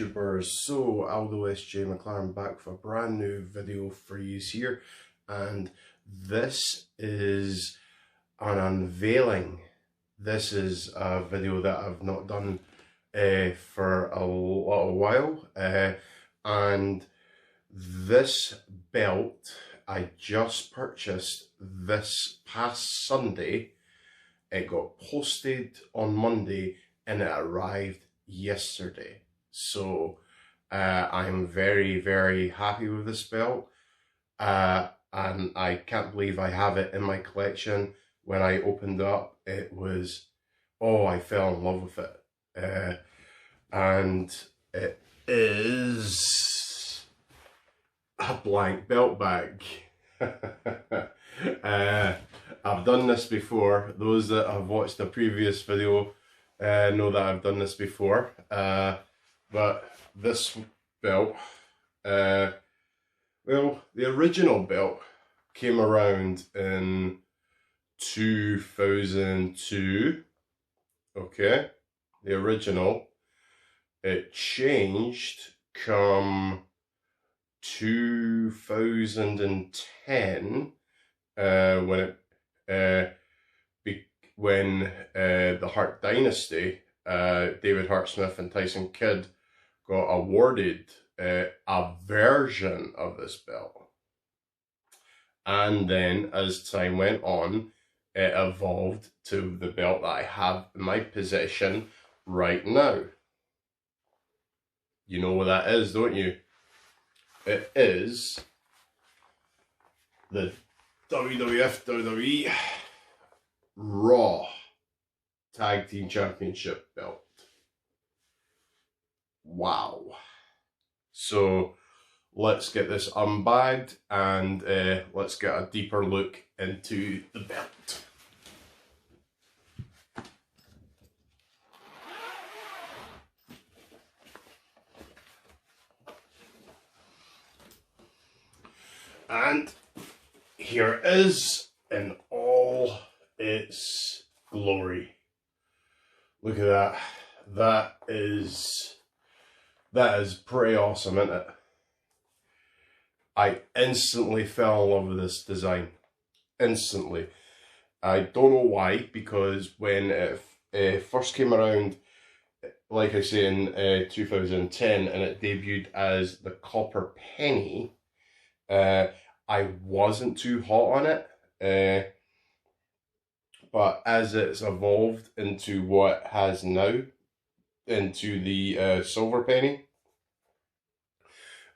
YouTubers, so Aldo SJ McLaren back with a brand new video for you here, and this is an unveiling. This is a video that I've not done for a little while, and this belt I just purchased this past Sunday. It got posted on Monday and it arrived yesterday. So I'm very happy with this belt, and I can't believe I have it in my collection. When I opened up, it was, oh, I fell in love with it. And it is a blank belt bag. I've done this before. Those that have watched the previous video know that I've done this before, but this belt, well, the original belt came around in 2002, okay, the original. It changed come 2010, when the Hart Dynasty, David Hart Smith and Tyson Kidd got awarded a version of this belt. And then as time went on, it evolved to the belt that I have in my possession right now. You know what that is, don't you? It is the WWE Raw Tag Team Championship belt. Wow. So let's get this unbagged and let's get a deeper look into the belt. And here it is in all its glory. Look at that. That is pretty awesome, isn't it? I instantly fell in love with this design. Instantly. I don't know why, because when it first came around, like I say, in 2010, and it debuted as the Copper Penny, I wasn't too hot on it, but as it's evolved into what it has now, into the Silver Penny,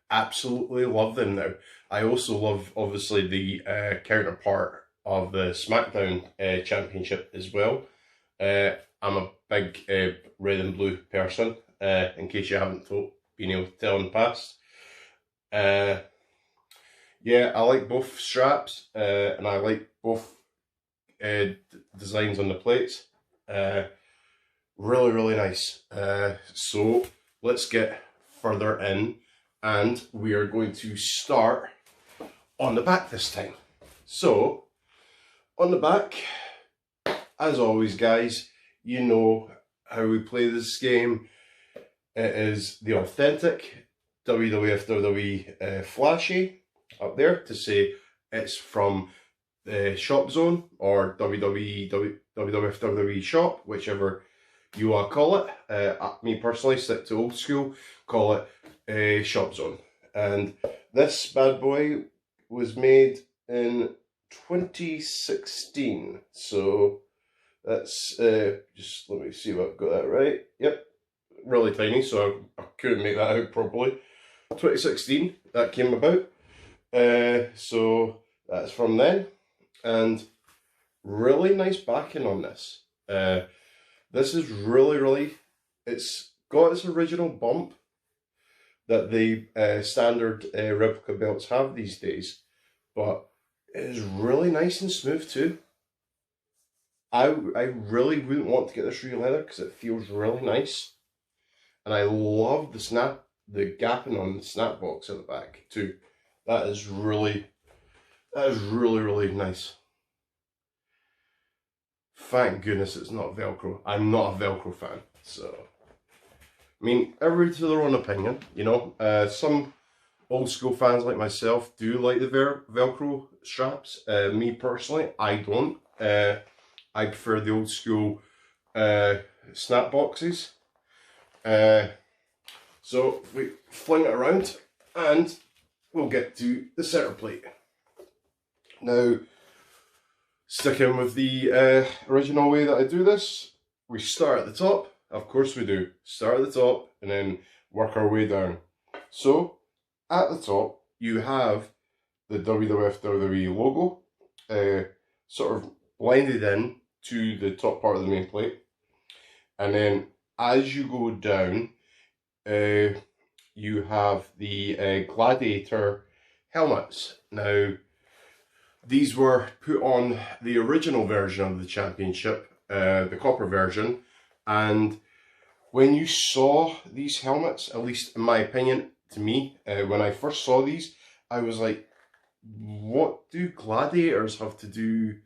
absolutely love them now. I also love, obviously, the counterpart of the SmackDown Championship as well. I'm a big red and blue person, in case you haven't been able to tell in the past. Yeah, I like both straps, and I like both designs on the plates. Really nice. So let's get further in, and we are going to start on the back this time. So on the back, as always guys, you know how we play this game. It is the authentic WWF WWE flashy up there to say it's from the Shop Zone or WWF WWE Shop, whichever you want to call it. Me personally, stick to old school, call it a Shop Zone. And this bad boy was made in 2016. So that's just let me see if I've got that right. Yep, really tiny, so I couldn't make that out properly. 2016 that came about. So that's from then, and really nice backing on this. This is really, it's got its original bump that the standard replica belts have these days, but it is really nice and smooth too. I really wouldn't want to get this real leather because it feels really nice, and I love the gapping on the snap box at the back too. That is really nice. Thank goodness it's not Velcro. I'm not a Velcro fan, so I mean, everybody to their own opinion, you know. Some old school fans like myself do like the Velcro straps. Me personally, I don't. I prefer the old school snap boxes. So we fling it around and we'll get to the center plate. Now, sticking with the original way that I do this, we start at the top. Of course we do. Start at the top and then work our way down. So, at the top, you have the WWF WWE logo, sort of blended in to the top part of the main plate. And then as you go down, you have the Gladiator helmets. Now, these were put on the original version of the championship, the copper version, and when you saw these helmets, at least in my opinion, to me, when I first saw these, I was like, what do gladiators have to do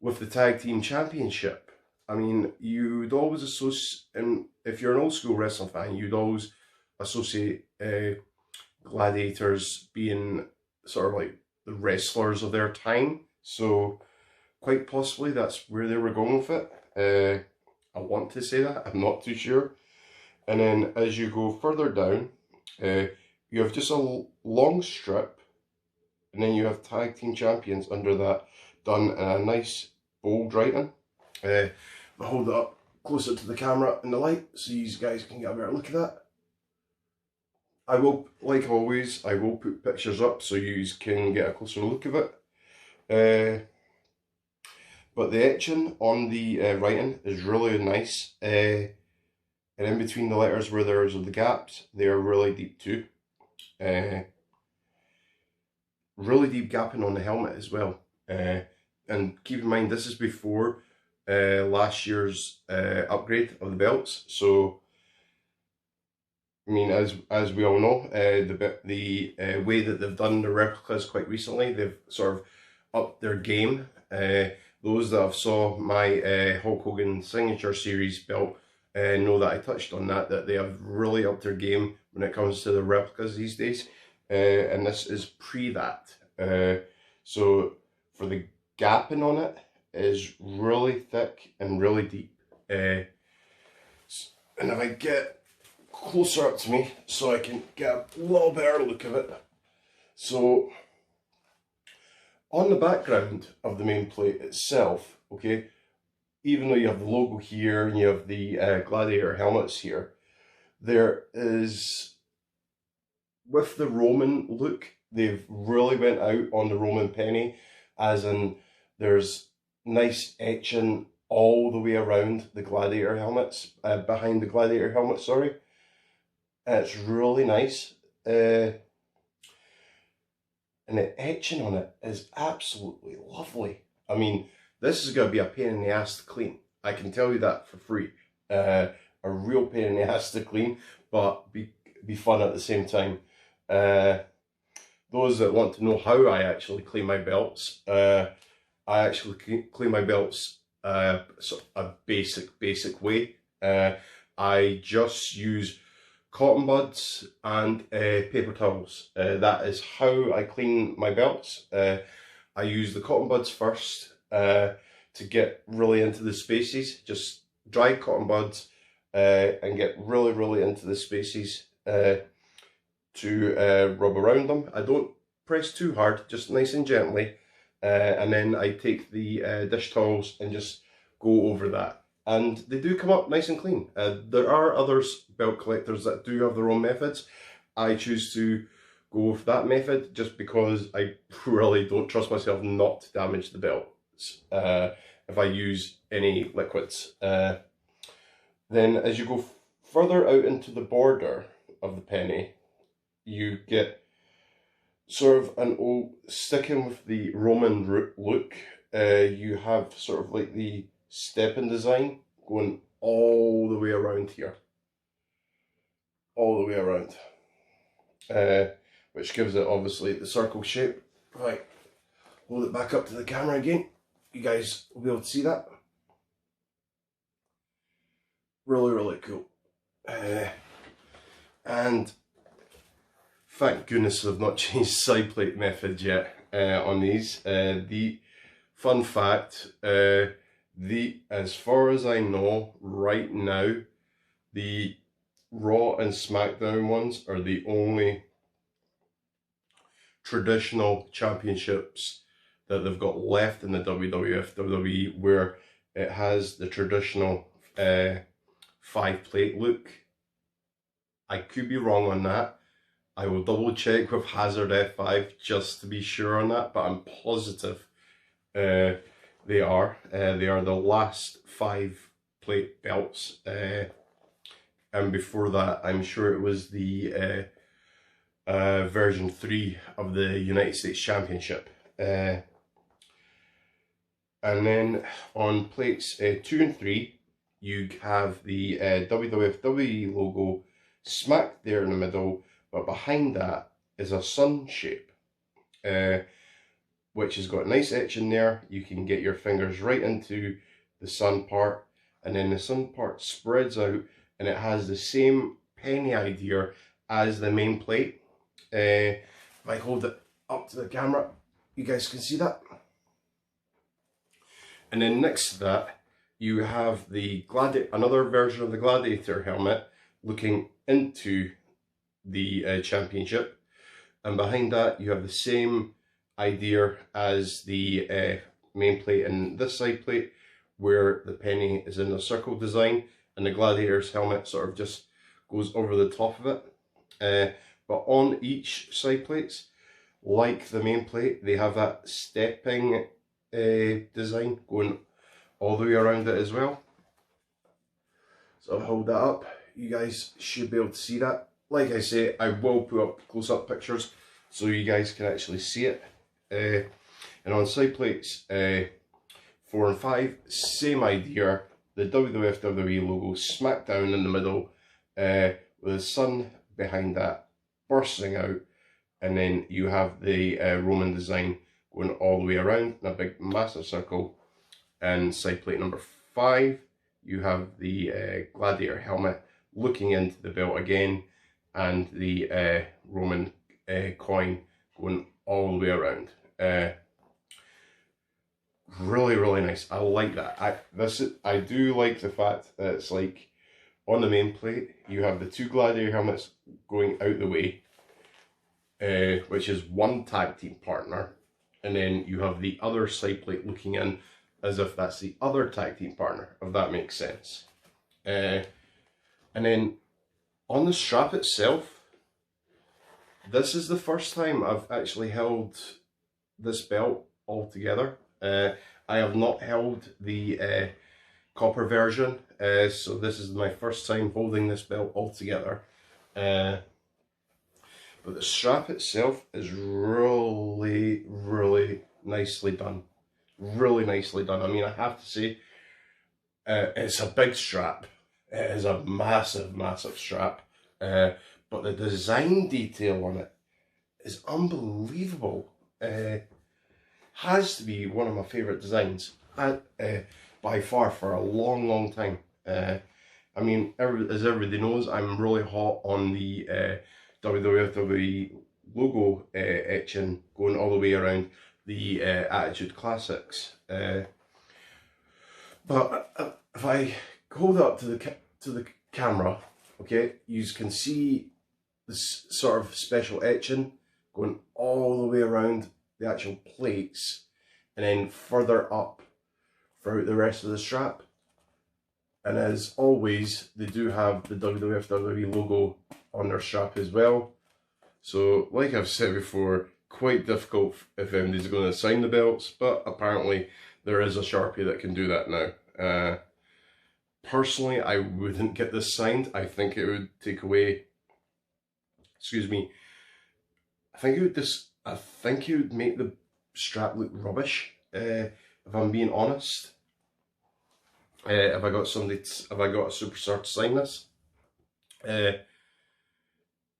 with the tag team championship? I mean, you'd always associate, and if you're an old school wrestling fan, you'd always associate gladiators being sort of like the wrestlers of their time. So quite possibly that's where they were going with it. I want to say that, I'm not too sure. And then as you go further down, you have just a long strip, and then you have tag team champions under that, done in a nice bold writing. I'll hold it up closer to the camera in the light so you guys can get a better look at that. I will, like always, I will put pictures up so you can get a closer look of it. But the etching on the writing is really nice. And in between the letters where there's the gaps, they are really deep too. Really deep gapping on the helmet as well. And keep in mind, this is before last year's upgrade of the belts. So, I mean, as we all know, the way that they've done the replicas quite recently, they've sort of upped their game. Those that have saw my Hulk Hogan Signature Series belt know that I touched on that they have really upped their game when it comes to the replicas these days. And this is pre that. So for the gapping on it is really thick and really deep. And if I get closer up to me so I can get a little better look of it. So on the background of the main plate itself, okay, even though you have the logo here and you have the gladiator helmets here, there is, with the Roman look, they've really went out on the Roman penny, as in there's nice etching all the way around the gladiator helmets, behind the gladiator helmet, sorry. It's really nice. And the etching on it is absolutely lovely. I mean, this is going to be a pain in the ass to clean. I can tell you that for free. A real pain in the ass to clean, but be fun at the same time. Those that want to know how I actually clean my belts, I actually clean my belts a basic way. I just use cotton buds and paper towels. That is how I clean my belts. I use the cotton buds first to get really into the spaces. Just dry cotton buds and get really into the spaces to rub around them. I don't press too hard, just nice and gently. And then I take the dish towels and just go over that. And they do come up nice and clean. There are others, belt collectors, that do have their own methods. I choose to go with that method just because I really don't trust myself not to damage the belts if I use any liquids. Then as you go further out into the border of the penny, you get sort of an old, sticking with the Roman look, you have sort of like the stepping design going all the way around here. All the way around. Which gives it obviously the circle shape. Right, hold it back up to the camera again. You guys will be able to see that. Really cool. And thank goodness they've not changed side plate method yet on these. The fun fact, as far as I know right now, the Raw and SmackDown ones are the only traditional championships that they've got left in the WWF, WWE, where it has the traditional 5-plate look. I could be wrong on that. I will double check with Hazard F5 just to be sure on that, but I'm positive they are. They are the last 5-plate belts. And before that, I'm sure it was the version 3 of the United States Championship. And then on plates 2 and 3, you have the WWF logo smack there in the middle, but behind that is a sun shape, which has got a nice etch in there. You can get your fingers right into the sun part, and then the sun part spreads out, and it has the same penny idea as the main plate. If I hold it up to the camera, you guys can see that. And then next to that, you have the another version of the Gladiator helmet looking into the championship, and behind that you have the same idea as the main plate and this side plate, where the penny is in a circle design and the Gladiator's helmet sort of just goes over the top of it. But on each side plates, like the main plate, they have that stepping design going all the way around it as well. So I'll hold that up. You guys should be able to see that. Like I say, I will put up close-up pictures so you guys can actually see it. And on side plates 4 and 5, same idea. The WWF WWE logo smack down in the middle, with the sun behind that bursting out, and then you have the Roman design going all the way around in a big massive circle. And side plate number 5, you have the Gladiator helmet looking into the belt again, and the Roman coin going all the way around. Really nice. I like that. I do like the fact that it's like on the main plate you have the 2 Gladiator helmets going out the way, which is one tag team partner, and then you have the other side plate looking in as if that's the other tag team partner, if that makes sense. And then on the strap itself, this is the first time I've actually held this belt all together. I have not held the copper version, so this is my first time holding this belt all together. But the strap itself is really nicely done. Really nicely done. I mean, I have to say, it's a big strap. It is a massive strap. But the design detail on it is unbelievable. Has to be one of my favourite designs by far for a long time. I mean, as everybody knows, I'm really hot on the WWE logo etching going all the way around the Attitude Classics. But if I hold it up to the camera, okay, you can see this sort of special etching going all the way around the actual plates, and then further up throughout the rest of the strap. And as always, they do have the WWF WWE logo on their strap as well. So, like I've said before, quite difficult if anybody's going to sign the belts, but apparently there is a Sharpie that can do that now. Personally, I wouldn't get this signed. I think it would take away, excuse me, I think it would make the strap look rubbish, if I'm being honest. If I got a superstar to sign this. In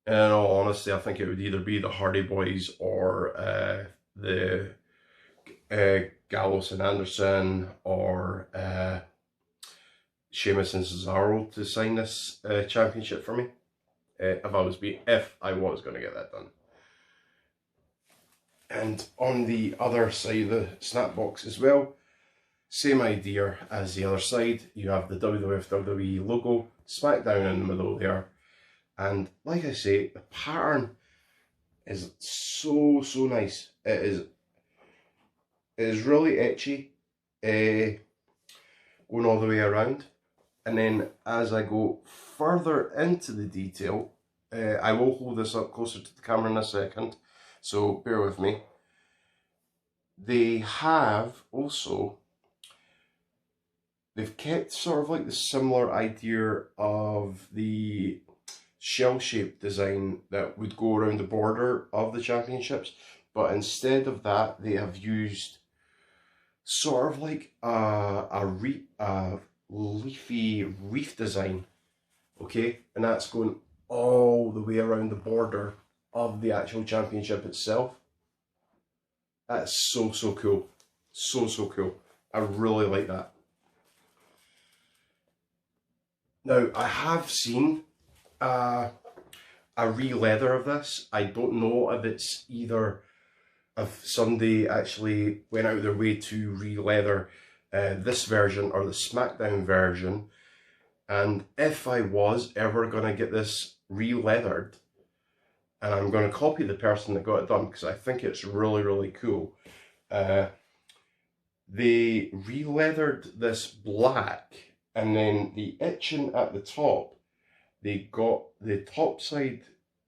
all honesty, I think it would either be the Hardy Boys or the Gallows and Anderson, or Sheamus and Cesaro to sign this championship for me. if I was going to get that done. And on the other side of the snap box as well, same idea as the other side. You have the WWF WWE logo, SmackDown in the middle there. And like I say, the pattern is so nice. It is really etchy, going all the way around. And then as I go further into the detail, I will hold this up closer to the camera in a second, so bear with me. They have also, they've kept sort of like the similar idea of the shell-shaped design that would go around the border of the championships, but instead of that, they have used sort of like a leafy reef design, okay, and that's going all the way around the border of the actual championship itself. That's so cool, so cool. I really like that. Now I have seen a re-leather of this. I don't know if it's either if somebody actually went out of their way to re-leather this version or the SmackDown version, and if I was ever going to get this re-leathered, and I'm going to copy the person that got it done because I think it's really cool, they re-leathered this black, and then the etching at the top, they got the top side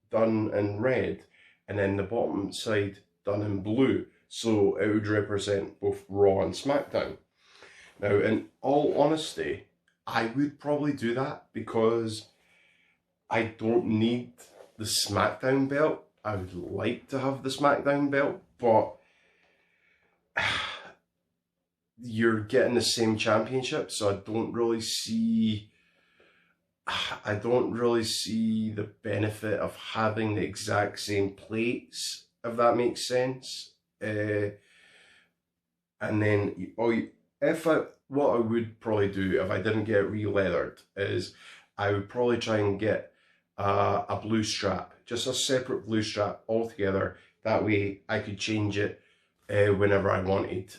done in red and then the bottom side done in blue, so it would represent both Raw and SmackDown. Now, in all honesty, I would probably do that because I don't need the SmackDown belt. I would like to have the SmackDown belt, but you're getting the same championship, so I don't really see the benefit of having the exact same plates, if that makes sense. And then what I would probably do if I didn't get it re-leathered is I would probably try and get a blue strap, just a separate blue strap altogether. That way I could change it whenever I wanted.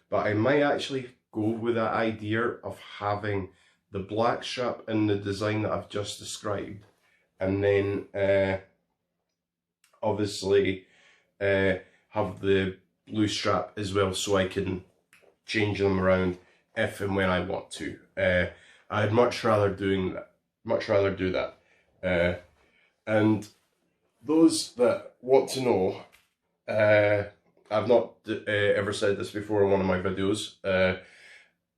But I might actually go with that idea of having the black strap in the design that I've just described, and then obviously have the blue strap as well, so I can change them around if and when I want to. I'd much rather do that. And those that want to know, I've not ever said this before in one of my videos.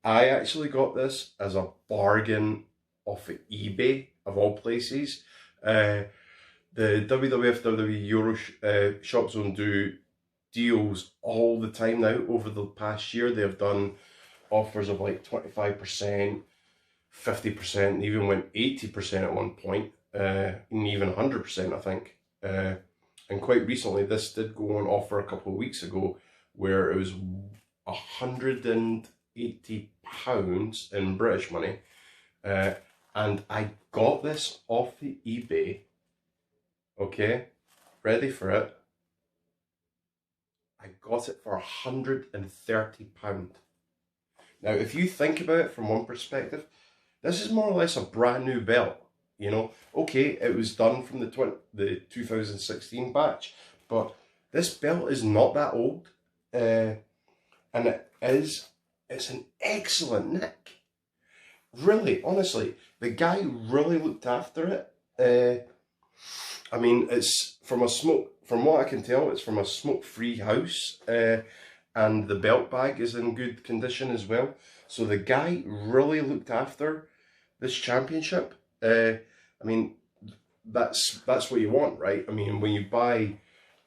I actually got this as a bargain off of eBay, of all places. The WWF WWE Euro Shop Zone do deals all the time now. Over the past year, they've done offers of like 25%, 50%, and even went 80% at one point, and even 100%, I think. And quite recently, this did go on offer a couple of weeks ago, where it was £180 in British money, and I got this off the eBay. Okay, ready for it? I got it for £130. Now, if you think about it from one perspective, this is more or less a brand new belt. You know, okay, it was done from the 2016 batch, but this belt is not that old, and it's an excellent nick. Really, honestly, the guy really looked after it. I mean, it's from what I can tell, it's from a smoke-free house, and the belt bag is in good condition as well. So the guy really looked after this championship. I mean, that's what you want, right? I mean, when you buy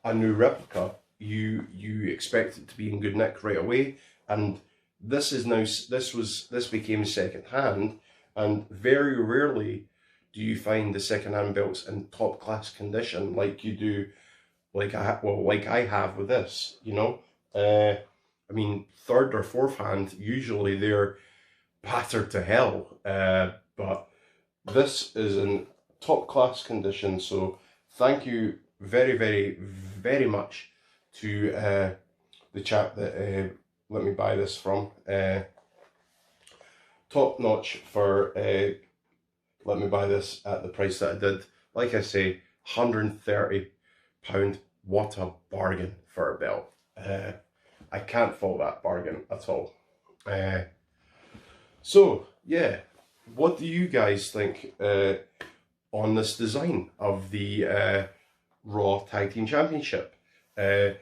a new replica, you expect it to be in good nick right away, and this became second hand, and very rarely do you find the second hand belts in top class condition like you do, like I have with this. You know, I mean, third or fourth hand, usually they're battered to hell, but this is in top class condition. So thank you very, very, very much to the chap that let me buy this from. Top notch for let me buy this at the price that I did. Like I say, £130. What a bargain for a belt. I can't fault that bargain at all. So yeah, what do you guys think on this design of the Raw Tag Team Championship? Do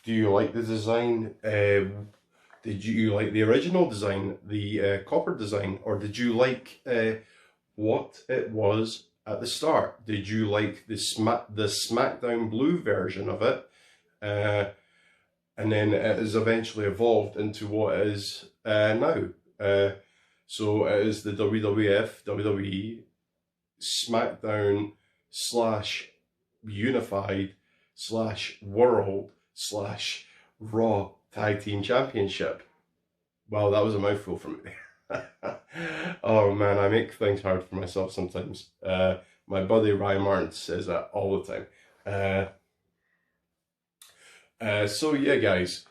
you like the design? Did you like the original design, the copper design, or did you like what it was at the start? Did you like the SmackDown Blue version of it? And then it has eventually evolved into what it is now. So it is the WWF, WWE, SmackDown / Unified / World / Raw Tag Team Championship. Well, that was a mouthful from me. Oh man, I make things hard for myself sometimes. My buddy Ryan Martin says that all the time. So yeah, guys,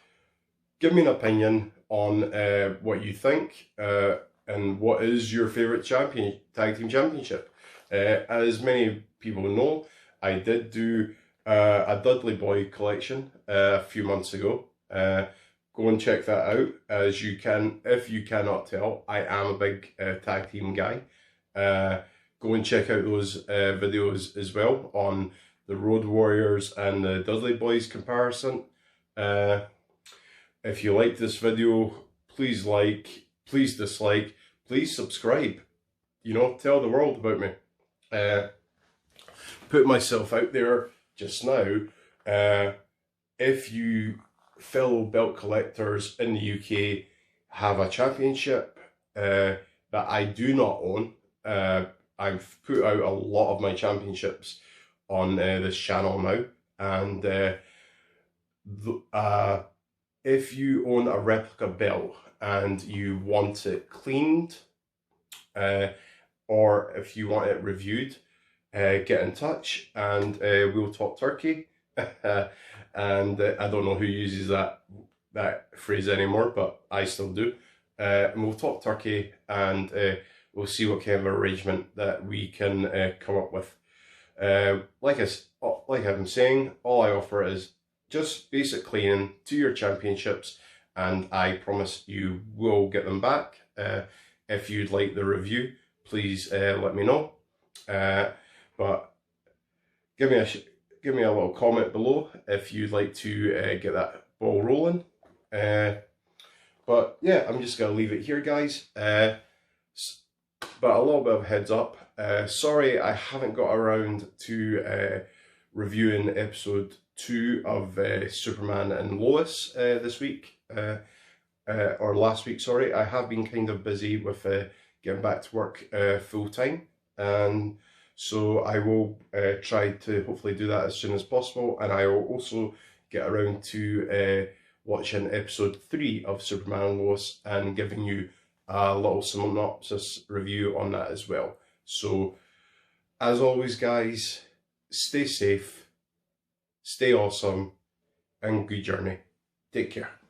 give me an opinion on what you think and what is your favourite tag team championship. As many people know, I did do a Dudley Boy collection a few months ago. Go and check that out. As you can, if you cannot tell, I am a big tag team guy. Go and check out those videos as well on the Road Warriors and the Dudley Boys comparison. If you like this video, please like, please dislike, please subscribe. You know, tell the world about me. Put myself out there just now. If you fellow belt collectors in the UK have a championship that I do not own, I've put out a lot of my championships on this channel now, and if you own a replica belt and you want it cleaned, or if you want it reviewed, get in touch and we'll talk turkey. And I don't know who uses that phrase anymore, but I still do. And we'll talk turkey, and we'll see what kind of arrangement that we can come up with. Like I'm saying, all I offer is just basic cleaning to your championships, and I promise you will get them back. If you'd like the review, please let me know. But give me a little comment below if you'd like to get that ball rolling. But yeah, I'm just gonna leave it here, guys. But a little bit of a heads up. Sorry, I haven't got around to reviewing episode 2 of Superman and Lois this week, or last week, sorry. I have been kind of busy with getting back to work full time, and so I will try to hopefully do that as soon as possible, and I will also get around to watching episode 3 of Superman and Lois and giving you a little synopsis review on that as well. So, as always, guys, stay safe, stay awesome, and good journey. Take care.